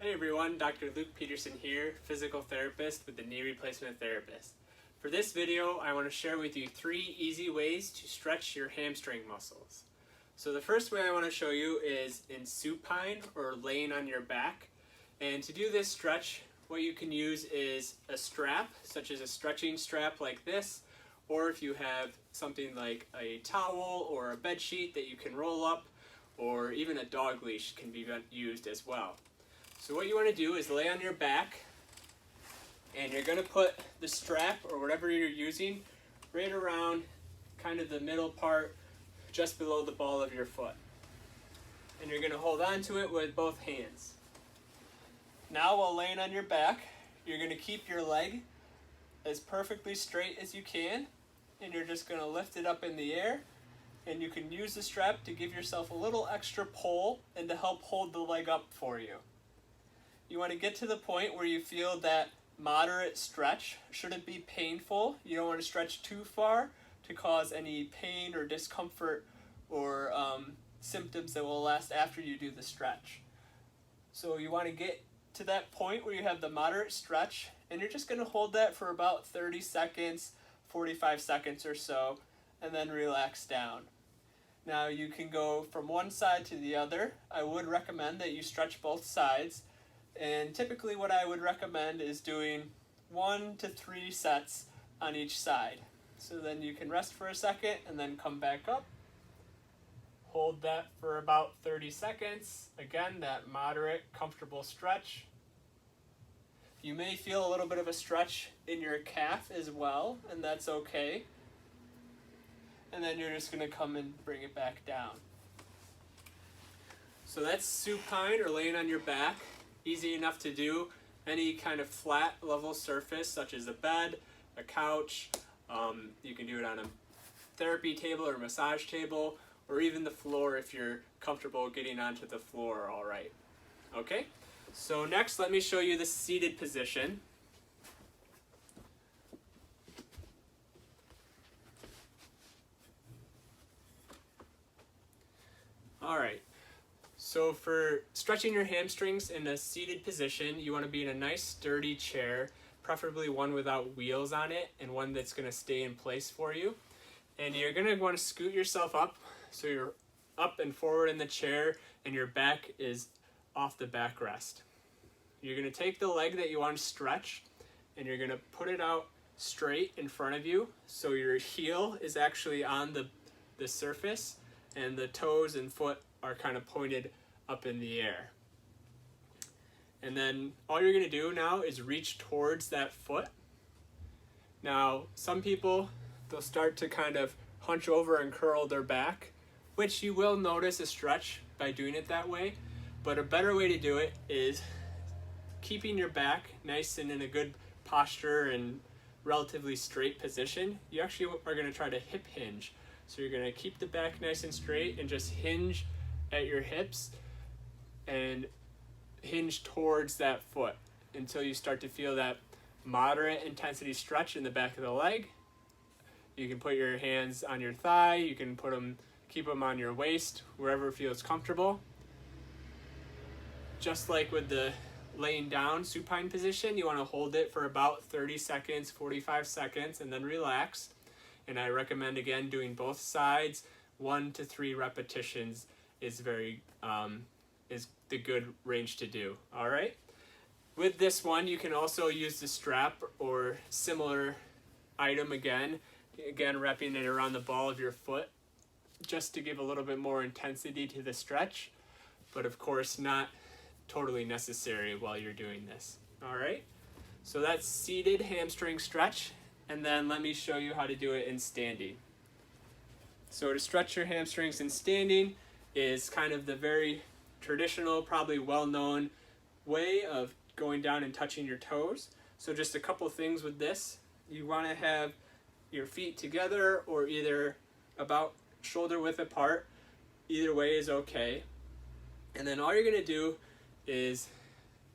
Hey everyone, Dr. Luke Peterson here, physical therapist with the Knee Replacement Therapist. For this video, I want to share with you 3 easy ways to stretch your hamstring muscles. So the first way I want to show you is in supine or laying on your back. And to do this stretch, what you can use is a strap, such as a stretching strap like this, or if you have something like a towel or a bed sheet that you can roll up, or even a dog leash can be used as well. So what you want to do is lay on your back, and you're going to put the strap or whatever you're using right around kind of the middle part just below the ball of your foot. And you're going to hold on to it with both hands. Now while laying on your back, you're going to keep your leg as perfectly straight as you can, and you're just going to lift it up in the air, and you can use the strap to give yourself a little extra pull and to help hold the leg up for you. You want to get to the point where you feel that moderate stretch. Shouldn't be painful. You don't want to stretch too far to cause any pain or discomfort or symptoms that will last after you do the stretch. So you want to get to that point where you have the moderate stretch, and you're just going to hold that for about 30 seconds, 45 seconds or so, and then relax down. Now you can go from one side to the other. I would recommend that you stretch both sides. And typically what I would recommend is doing 1 to 3 sets on each side. So then you can rest for a second and then come back up. Hold that for about 30 seconds. Again, that moderate, comfortable stretch. You may feel a little bit of a stretch in your calf as well, and that's okay. And then you're just going to come and bring it back down. So that's supine or laying on your back. Easy enough to do. Any kind of flat level surface such as a bed, a couch, you can do it on a therapy table or massage table, or even the floor if you're comfortable getting onto the floor all right. Okay, so next let me show you the seated position. All right. So for stretching your hamstrings in a seated position, you want to be in a nice sturdy chair, preferably one without wheels on it and one that's going to stay in place for you. And you're going to want to scoot yourself up so you're up and forward in the chair and your back is off the backrest. You're going to take the leg that you want to stretch and you're going to put it out straight in front of you so your heel is actually on the surface and the toes and foot are kind of pointed up in the air. And then all you're going to do now is reach towards that foot. Now, some people, they'll start to kind of hunch over and curl their back, which you will notice a stretch by doing it that way. But a better way to do it is keeping your back nice and in a good posture and relatively straight position. You actually are going to try to hip hinge. So you're going to keep the back nice and straight and just hinge at your hips and hinge towards that foot until you start to feel that moderate intensity stretch in the back of the leg. You can put your hands on your thigh, you can keep them on your waist, wherever feels comfortable. Just like with the laying down supine position, you want to hold it for about 30 seconds, 45 seconds, and then relax. And I recommend again doing both sides. 1 to 3 repetitions is is the good range to do. All right. With this one, you can also use the strap or similar item again wrapping it around the ball of your foot, just to give a little bit more intensity to the stretch, but of course not totally necessary while you're doing this. All right. So that's seated hamstring stretch, and then let me show you how to do it in standing. So to stretch your hamstrings in standing is kind of the very traditional, probably well-known way of going down and touching your toes. So just a couple things with this. You want to have your feet together or either about shoulder width apart. Either way is okay. And then all you're going to do is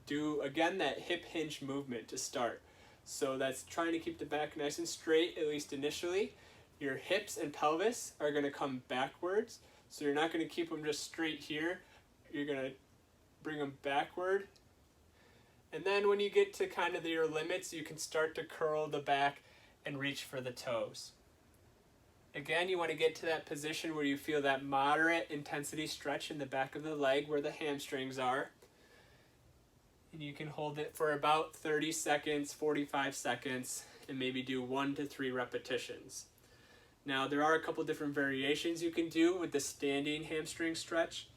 do, again, that hip hinge movement to start. So that's trying to keep the back nice and straight, at least initially. Your hips and pelvis are going to come backwards. So you're not going to keep them just straight here. You're going to bring them backward And then when you get to kind of your limits, you can start to curl the back and reach for the toes. Again, you want to get to that position where you feel that moderate intensity stretch in the back of the leg where the hamstrings are. And you can hold it for about 30 seconds, 45 seconds, and maybe do 1 to 3 repetitions. Now, there are a couple different variations you can do with the standing hamstring stretch.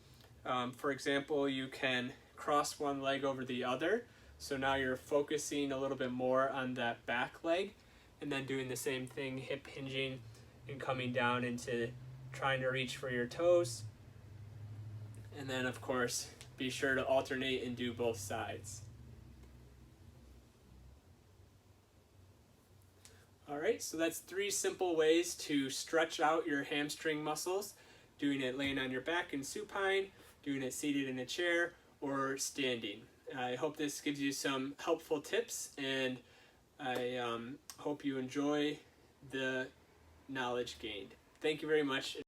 For example, you can cross one leg over the other. So now you're focusing a little bit more on that back leg, and then doing the same thing, hip hinging and coming down into trying to reach for your toes. And then, of course, be sure to alternate and do both sides. Alright, so that's 3 simple ways to stretch out your hamstring muscles. Doing it laying on your back in supine, doing it seated in a chair, or standing. I hope this gives you some helpful tips, and I hope you enjoy the knowledge gained. Thank you very much.